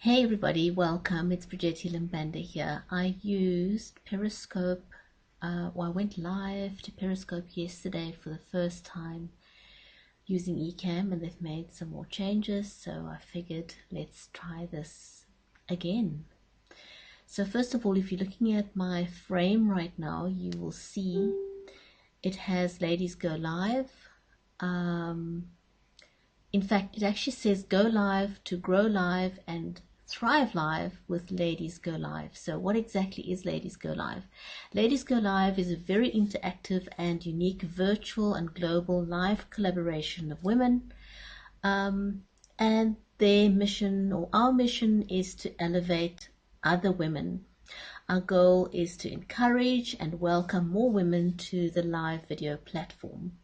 Hey everybody, welcome. It's Bridget Limbanda here. I used Periscope, I went live to Periscope yesterday for the first time using Ecamm, and they've made some more changes, so I figured let's try this again. So first of all, if you're looking at my frame right now, you will see it has Ladies Go Live. In fact, it actually says Go Live to Grow Live and Thrive Live with Ladies Go Live. So what exactly is Ladies Go Live? Ladies Go Live is a very interactive and unique virtual and global live collaboration of women. And their mission, or our mission, is to elevate other women. Our goal is to encourage and welcome more women to the live video platform.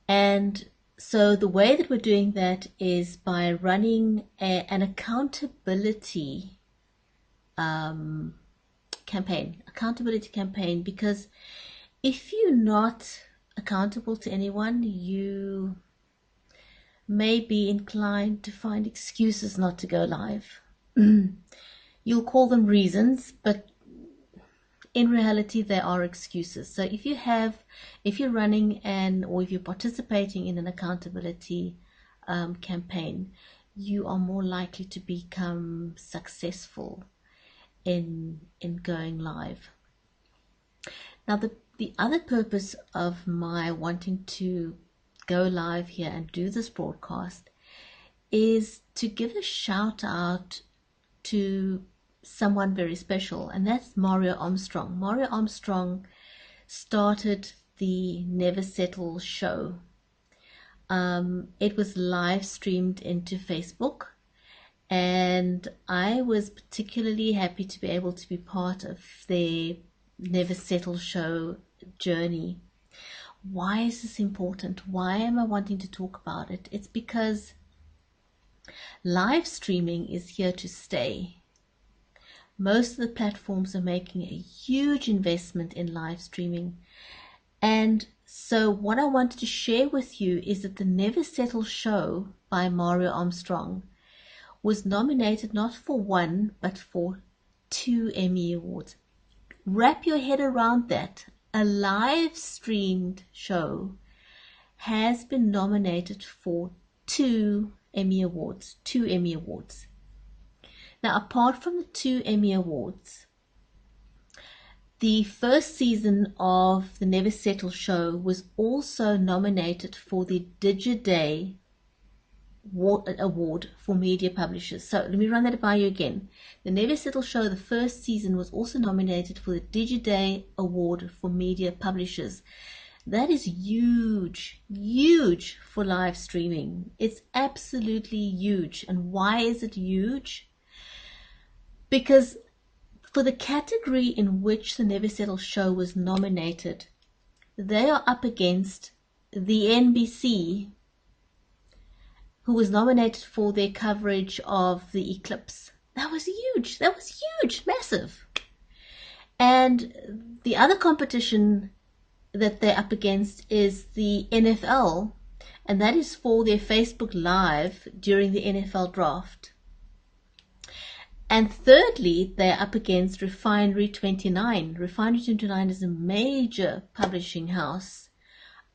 And so the way that we're doing that is by running an accountability campaign, because if you're not accountable to anyone, you may be inclined to find excuses not to go live. You'll call them reasons, but in reality, there are excuses. So if you're running or if you're participating in an accountability campaign, you are more likely to become successful in going live. Now, the other purpose of my wanting to go live here and do this broadcast is to give a shout out to someone very special, and that's Mario Armstrong. Mario Armstrong started the Never Settle show. It was live streamed into Facebook, and I was particularly happy to be able to be part of the Never Settle show journey. Why is this important? Why am I wanting to talk about it? It's because live streaming is here to stay. Most of the platforms are making a huge investment in live streaming. And so what I wanted to share with you is that the Never Settle show by Mario Armstrong was nominated not for one, but for 2 Emmy Awards. Wrap your head around that. A live streamed show has been nominated for 2 Emmy Awards. 2 Emmy Awards. Now, apart from the 2 Emmy Awards, the first season of the Never Settle show was also nominated for the DigiDay Award for media publishers. So let me run that by you again. The Never Settle show, the first season, was also nominated for the DigiDay Award for media publishers. That is huge, huge for live streaming. It's absolutely huge. And why is it huge? Because for the category in which the Never Settle show was nominated, they are up against the NBC, who was nominated for their coverage of the eclipse. That was huge. That was huge, massive. And the other competition that they're up against is the NFL, and that is for their Facebook Live during the NFL draft. And thirdly, they're up against Refinery 29. Refinery 29 is a major publishing house,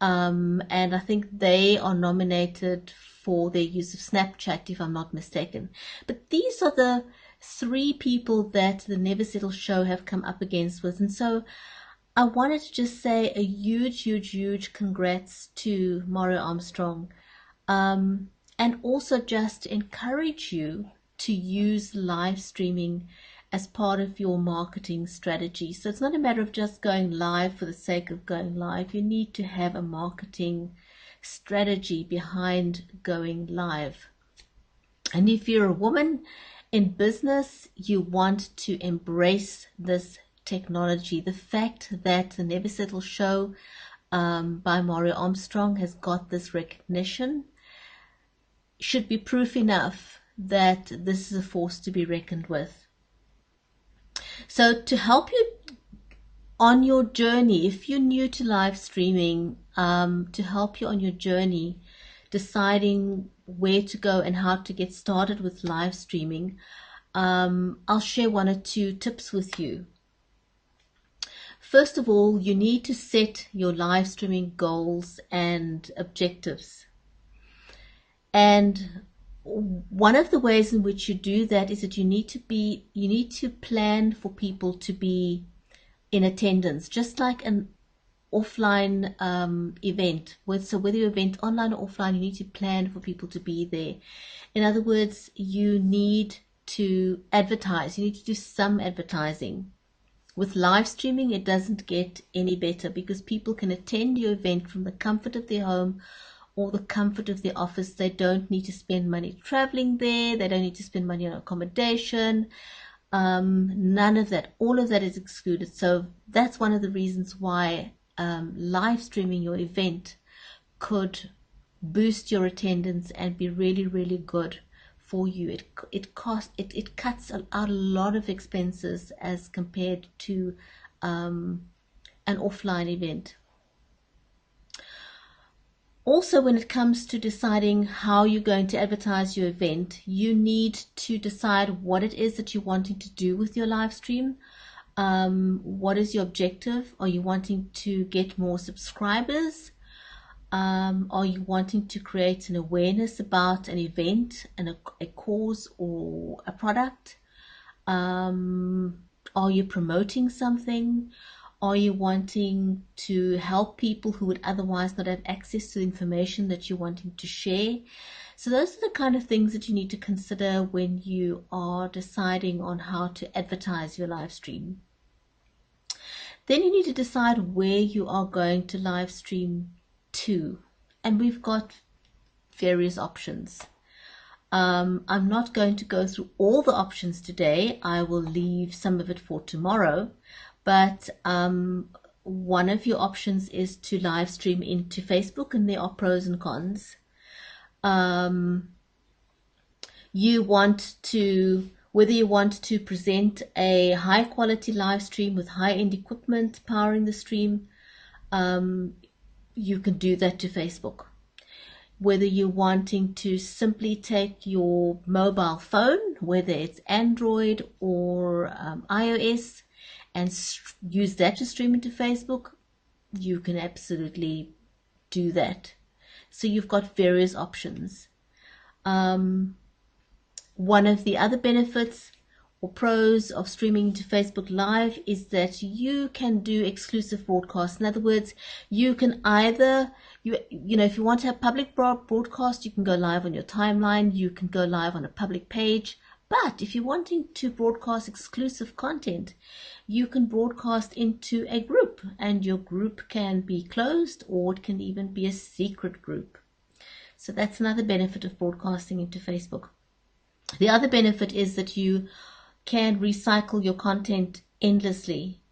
and I think they are nominated for their use of Snapchat, if I'm not mistaken. But these are the 3 people that the Never Settle show have come up against with. And so I wanted to just say a huge, huge, huge congrats to Mario Armstrong, and also just encourage you to use live streaming as part of your marketing strategy. So it's not a matter of just going live for the sake of going live. You need to have a marketing strategy behind going live. And if you're a woman in business, you want to embrace this technology. The fact that the Never Settle show by Mario Armstrong has got this recognition should be proof enough that this is a force to be reckoned with. So to help you on your journey, if you're new to live streaming, to help you on your journey deciding where to go and how to get started with live streaming, I'll share 1 or 2 tips with you. First of all, you need to set your live streaming goals and objectives. And one of the ways in which you do that is that you need to plan for people to be in attendance, just like an offline event. So whether you event online or offline, you need to plan for people to be there. In other words, you need to advertise. You need to do some advertising. With live streaming, it doesn't get any better because people can attend your event from the comfort of their home or the comfort of their office. They don't need to spend money traveling there. They don't need to spend money on accommodation. None of that. All of that is excluded. So that's one of the reasons why live streaming your event could boost your attendance and be really, really good for you. It cuts out a lot of expenses as compared to an offline event. Also, when it comes to deciding how you're going to advertise your event, you need to decide what it is that you're wanting to do with your live stream. What is your objective? Are you wanting to get more subscribers? Are you wanting to create an awareness about an event and a cause or a product? Are you promoting something? Are you wanting to help people who would otherwise not have access to the information that you're wanting to share? So those are the kind of things that you need to consider when you are deciding on how to advertise your live stream. Then you need to decide where you are going to live stream to. And we've got various options. I'm not going to go through all the options today. I will leave some of it for tomorrow. But one of your options is to live stream into Facebook, and there are pros and cons. Whether you want to present a high quality live stream with high-end equipment powering the stream, you can do that to Facebook. Whether you're wanting to simply take your mobile phone, whether it's Android or iOS, and use that to stream into Facebook, you can absolutely do that. So you've got various options. One of the other benefits or pros of streaming into Facebook Live is that you can do exclusive broadcasts. In other words, you can either, if you want to have public broadcast, you can go live on your timeline, you can go live on a public page. But if you're wanting to broadcast exclusive content, you can broadcast into a group, and your group can be closed or it can even be a secret group. So that's another benefit of broadcasting into Facebook. The other benefit is that you can recycle your content endlessly.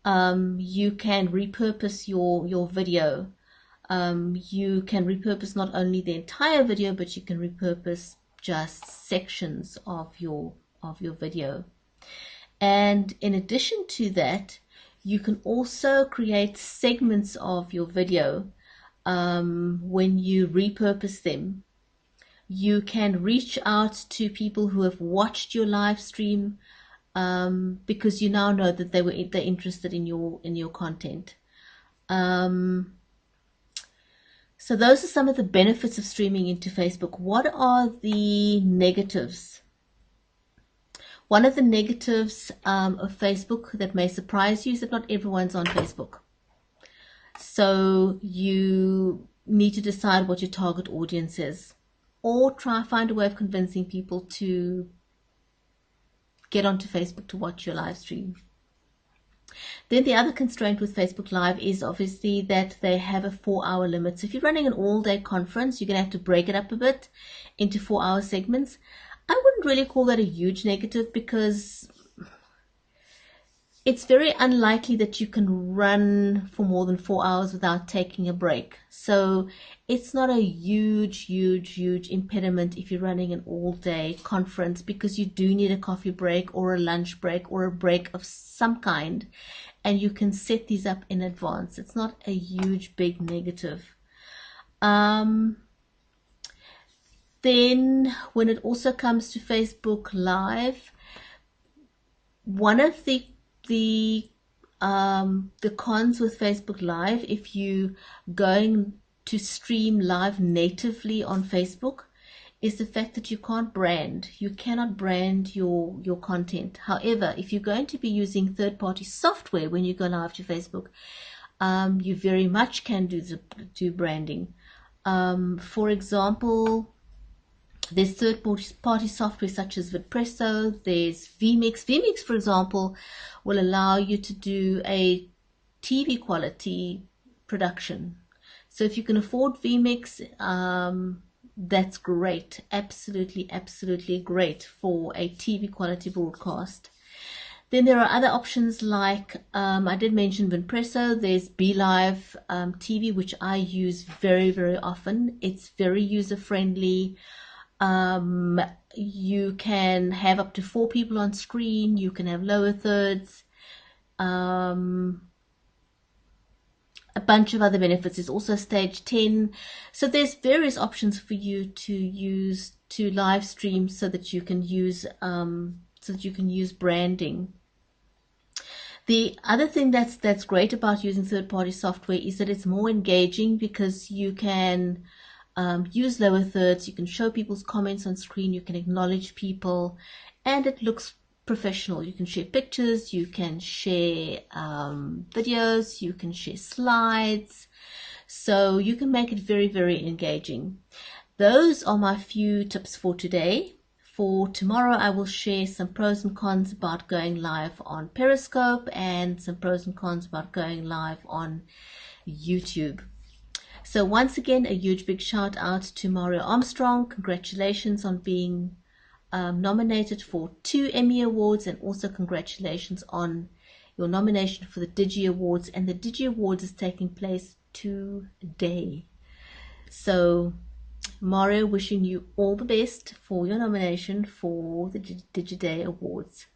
You can repurpose your video. You can repurpose not only the entire video, but you can repurpose just sections of your video. And in addition to that, you can also create segments of your video. When you repurpose them, you can reach out to people who have watched your live stream, because you now know that they're interested in your content. So those are some of the benefits of streaming into Facebook. What are the negatives? One of the negatives of Facebook that may surprise you is that not everyone's on Facebook. So you need to decide what your target audience is, or find a way of convincing people to get onto Facebook to watch your live stream. Then the other constraint with Facebook Live is obviously that they have a 4-hour limit. So if you're running an all-day conference, you're going to have to break it up a bit into 4-hour segments. I wouldn't really call that a huge negative, because it's very unlikely that you can run for more than 4 hours without taking a break. So it's not a huge impediment if you're running an all-day conference, because you do need a coffee break or a lunch break or a break of some kind, and you can set these up in advance. It's not a huge big negative. Then when it also comes to Facebook Live, one of the cons with Facebook Live, if you going to stream live natively on Facebook, is the fact that you can't brand. You cannot brand your content. However, if you're going to be using third-party software when you go live to Facebook, you very much can do branding. For example, there's third-party software such as Vidpresso, there's vMix. vMix, for example, will allow you to do a TV quality production. So if you can afford vMix, that's great. Absolutely, absolutely great for a TV quality broadcast. Then there are other options like, I did mention Vidpresso. There's BLive TV, which I use very, very often. It's very user-friendly. You can have up to 4 people on screen. You can have lower thirds. A bunch of other benefits. There's also stage 10. So there's various options for you to use to live stream so that you can use branding. The other thing that's great about using third-party software is that it's more engaging because you can use lower thirds, you can show people's comments on screen, you can acknowledge people, and it looks professional. You can share pictures, you can share videos, you can share slides, so you can make it very, very engaging. Those are my few tips for today. For tomorrow, I will share some pros and cons about going live on Periscope and some pros and cons about going live on YouTube. So once again, a huge big shout out to Mario Armstrong. Congratulations on being nominated for 2 Emmy Awards, and also congratulations on your nomination for the Digi Awards. And the Digi Awards is taking place today. So Mario, wishing you all the best for your nomination for the DigiDay Awards.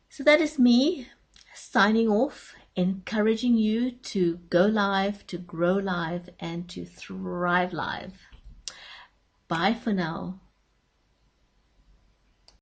So that is me signing off, encouraging you to go live, to grow live, and to thrive live. Bye for now.